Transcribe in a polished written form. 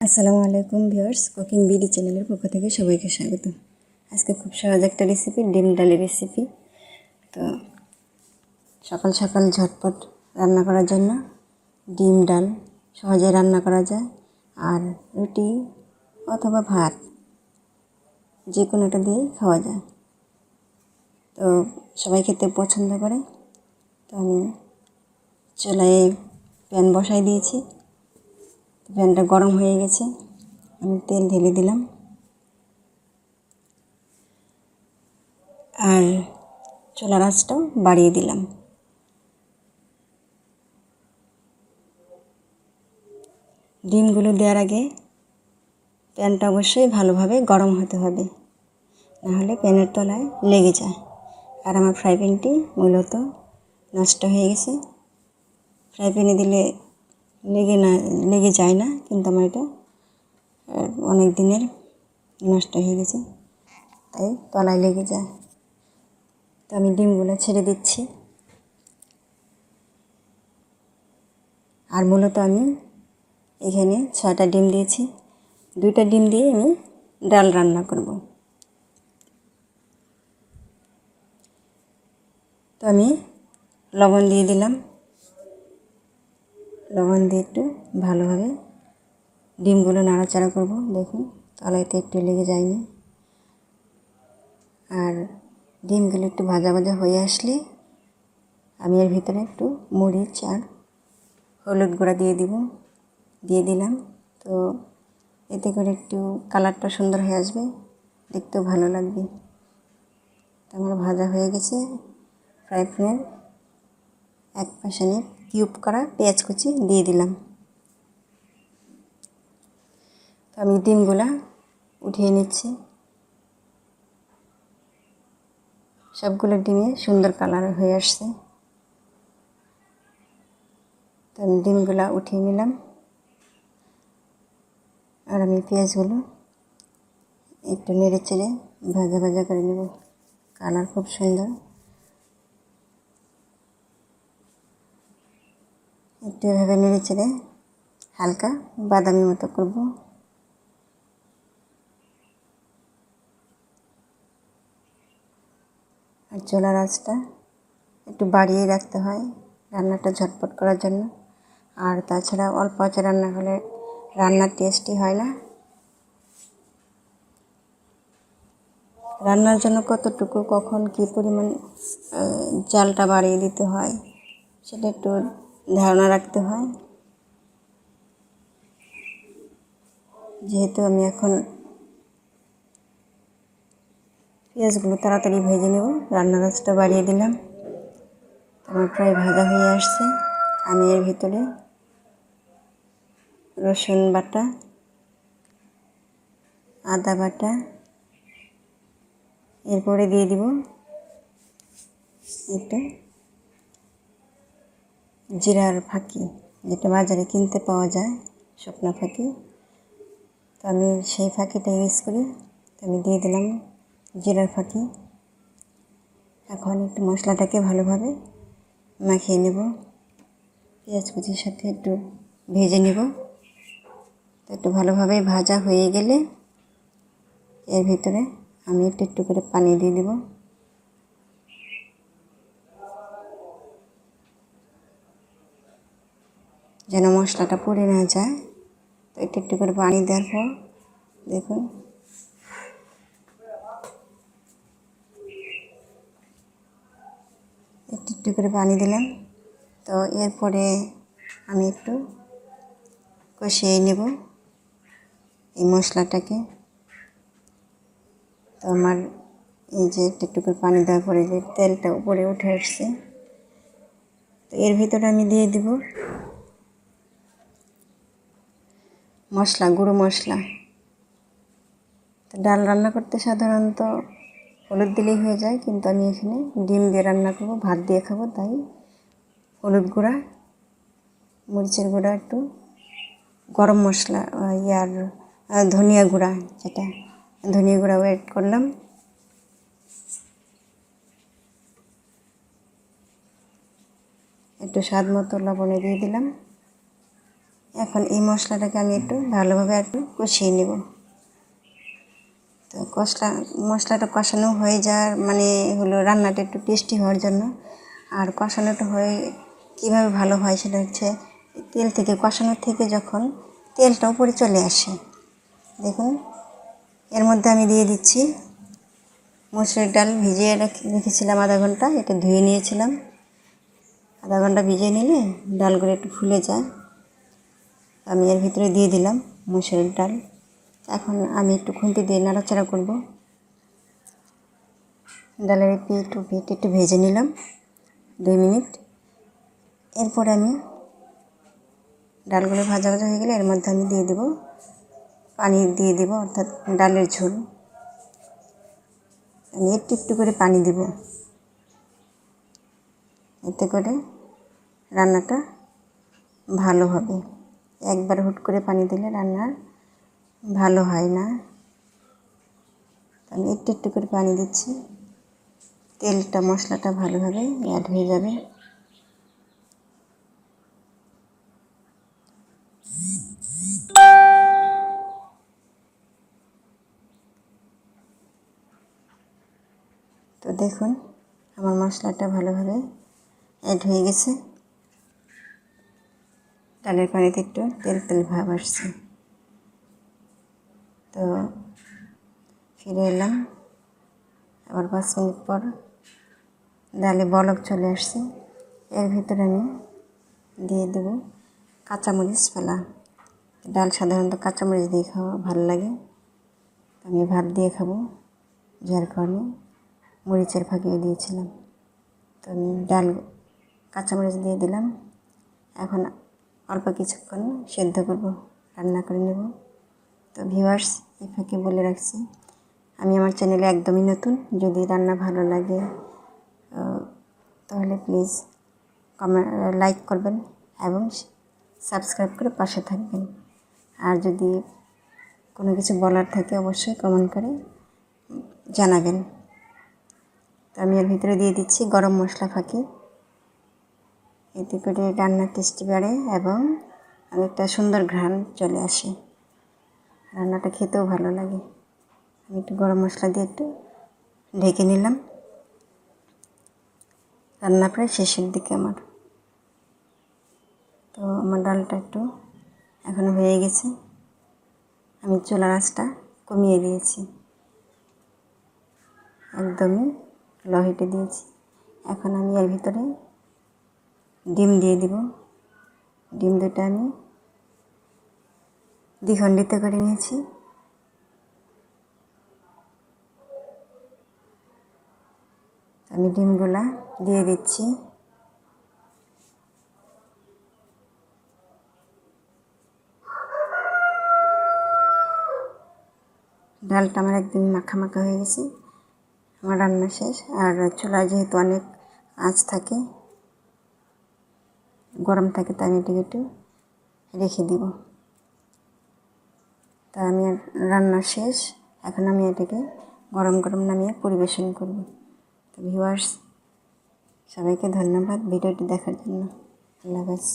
আসসালামু আলাইকুম viewers, cooking BD চ্যানেলের পক্ষ থেকে সবাইকে স্বাগত। আজকে খুব সহজ একটা রেসিপি, ডিম ডালের রেসিপি। তো সকাল সকাল ঝটপট রান্না করার জন্য ডিম ডাল সহজে রান্না করা যায়, আর রুটি অথবা ভাত যে কোনোটা দিয়েই খাওয়া যায়। তো সবাই খেতে পছন্দ করে। তো আমি চুলায় প্যান বসাই দিয়েছি। প্যানটা গরম হয়ে গেছে, আমি তেল ঢেলে দিলাম আর চুলার আঁচটাও বাড়িয়ে দিলাম। ডিমগুলো দেওয়ার আগে প্যানটা অবশ্যই ভালোভাবে গরম হতে হবে, নাহলে প্যানের তলায় লেগে যায়। আর আমার ফ্রাই প্যানটি মূলত নষ্ট হয়ে গেছে। ফ্রাই প্যানে দিলে লেগে যায় না, কিন্তু আমার এটা অনেক দিনের নষ্ট হয়ে গেছে, তাই তলায় লেগে যায়। তো আমি ডিমগুলো ছেড়ে দিচ্ছি। আর মূলত আমি এখানে 6টা ডিম দিয়েছি। 2টা ডিম দিয়ে আমি ডাল রান্না করব। তো আমি লবণ দিয়ে দিলাম। লবণ দিয়ে একটু ভালোভাবে ডিমগুলো নাড়াচাড়া করব। দেখুন তলাইতে একটু লেগে যায়নি। আর ডিমগুলো একটু ভাজা ভাজা হয়ে আসলে আমি এর ভিতরে একটু মরিচ আর হলুদ গুঁড়া দিয়ে দিলাম। তো এতে করে একটু কালারটা সুন্দর হয়ে আসবে, দেখতেও ভালো লাগবে। তো আমার ভাজা হয়ে গেছে। ফ্রাই প্যানের এক পাশে আমি কিউব করা পেঁয়াজ কুচি দিয়ে দিলাম। তো আমি ডিমগুলা উঠিয়ে নিচ্ছি। সবগুলো ডিমে সুন্দর কালার হয়ে আসছে। তো আমি ডিমগুলা উঠিয়ে নিলাম। আর আমি পেঁয়াজগুলো একটু নেড়ে চেড়ে ভাজা ভাজা করে নেব। কালার খুব সুন্দর। একটু এভাবে নেড়ে চেড়ে হালকা বাদামি মতো করব। আর চুলার আঁচটা একটু বাড়িয়ে রাখতে হয় রান্নাটা ঝটপট করার জন্য। আর তাছাড়া অল্প আঁচে রান্না হলে রান্নার টেস্টই হয় না। রান্নার জন্য কতটুকু কখন কী পরিমাণ জালটা বাড়িয়ে দিতে হয় সেটা একটু ধারণা রাখতে হয়। যেহেতু আমি এখন পেঁয়াজগুলো তাড়াতাড়ি ভেজে নেব, রান্নার আঁচটা বাড়িয়ে দিলাম। আমার প্রায় ভাজা হয়ে আসছে। আমি এর ভিতরে রসুন বাটা, আদা বাটা, এরপরে দিয়ে দিব একটু জিরার ফাঁকি, যেটা বাজারে কিনতে পাওয়া যায়, শুকনো ফাঁকি। তো আমি সেই ফাঁকিটা ইউজ করি। তো আমি দিয়ে দিলাম জিরার ফাঁকি। এখন একটু মশলাটাকে ভালোভাবে মাখিয়ে নেব। পেঁয়াজ কুচির সাথে একটু ভেজে নেব। তো একটু ভালোভাবে ভাজা হয়ে গেলে এর ভিতরে আমি একটু একটু করে পানি দিয়ে দেব। যেন মশলাটা পুড়ে না যায়। তো একটু একটু করে পানি দেওয়ার পর দেখুন একটু একটু করে পানি দিলাম। তো এরপরে আমি একটু কষিয়ে নেব এই মশলাটাকে। তো আমার এই যে একটু একটু করে পানি দেওয়ার পরে যে তেলটা উপরে উঠে আসছে, তো এর ভিতরে আমি দিয়ে দিব গুঁড়ো মশলা। তো ডাল রান্না করতে সাধারণত হলুদ দিলেই হয়ে যায়, কিন্তু আমি এখানে ডিম দিয়ে রান্না করব, ভাত দিয়ে খাবো, তাই হলুদ গুঁড়া, মরিচের গুঁড়া, একটু গরম মশলা ধনিয়া গুঁড়া, যেটা ধনিয়া গুঁড়াও অ্যাড করলাম। একটু স্বাদ মতো লবণে দিয়ে দিলাম। এখন এই মশলাটাকে আমি একটু ভালোভাবে একটু কষিয়ে নেব। তো মশলাটা কষানো হয়ে যাওয়ার মানে হলো রান্নাটা একটু টেস্টি হওয়ার জন্য। আর কষানোটা হয়ে কীভাবে ভালো হয় সেটা হচ্ছে তেল থেকে, কষানোর থেকে যখন তেলটা উপরে চলে আসে, দেখুন এর মধ্যে আমি দিয়ে দিচ্ছি মসুর ডাল। ভিজিয়ে রেখেছিলাম আধা ঘন্টা, এটা ধুয়ে নিয়েছিলাম। আধা ঘন্টা ভিজিয়ে নিলে ডালগুলো একটু ফুলে যায়। আমি এর ভিতরে দিয়ে দিলাম মসুর ডাল। এখন আমি একটু খুন্তি দিয়ে নাড়াচাড়া করব। ডালের পিঠ একটু ভেজে নিলাম 2 মিনিট। এরপরে আমি ডালগুলো ভাজা হয়ে গেলে এর মধ্যে আমি দিয়ে দেব পানি, দিয়ে দেব অর্থাৎ ডালের ঝোল। আমি একটু একটু করে পানি দেব, এতে করে রান্নাটা ভালো হবে। একবার হুট করে পানি দিলে রান্না ভালো হয় না। আমি একটু একটু করে পানি দিচ্ছি, তেলটা মশলাটা ভালোভাবে অ্যাড হয়ে যাবে। তো দেখুন আমার মশলাটা ভালোভাবে অ্যাড হয়ে গেছে। ডালের পানিতে একটু তেল তেল ভাব আসছে। তো ফিরে এলাম আবার 5 মিনিট পর। ডালে বলক চলে আসছে। এর ভিতরে আমি দিয়ে দেব কাঁচামরিচ ফেলা। ডাল সাধারণত কাঁচামরিচ দিয়ে খাওয়া ভালো লাগে, আমি ভাত দিয়ে খাবো, যার কারণে মরিচের ফাঁকিও দিয়েছিলাম। তো আমি ডাল কাঁচামরিচ দিয়ে দিলাম। এখন অল্প কিছুক্ষণ সেদ্ধ করব, রান্না করে নেব। তো ভিউয়ার্স, এই ফাঁকে বলে রাখছি আমি আমার চ্যানেলে একদমই নতুন। যদি রান্না ভালো লাগে তাহলে প্লিজ লাইক করবেন এবং সাবস্ক্রাইব করে পাশে থাকবেন। আর যদি কোনো কিছু বলার থাকে অবশ্যই কমেন্ট করে জানাবেন। তো আমি এর ভিতরে দিয়ে দিচ্ছি গরম মশলা ফাঁকি, এতে করে রান্নার টেস্টি বাড়ে এবং একটা সুন্দর ঘ্রাণ চলে আসে, রান্নাটা খেতেও ভালো লাগে। আমি একটু গরম মশলা দিয়ে একটু ঢেকে নিলাম। রান্না প্রায় শেষের দিকে আমার। তো আমার ডালটা একটু এখনও হয়ে গেছে। আমি চুলার আঁচটা কমিয়ে দিয়েছি, একদমই লো হিটে দিয়েছি। এখন আমি এর ভিতরে ডিম দিয়ে দিব। ডিম দুটো আমি দ্বিখণ্ডিত করে নিয়েছি। আমি ডিমগুলা দিয়ে দিচ্ছি। ডালটা আমার একদম মাখা মাখা হয়ে গেছে। আমার রান্না শেষ। আর চুলায় যেহেতু অনেক আঁচ থাকে, গরম থাকে, তাই আমি এটাকে একটু রেখে দিব। তা আমি রান্না শেষ। এখন আমি এটাকে গরম গরম নামিয়ে পরিবেশন করব। তো ভিউয়ার্স, সবাইকে ধন্যবাদ ভিডিওটি দেখার জন্য। আল্লাহ হাফেজ।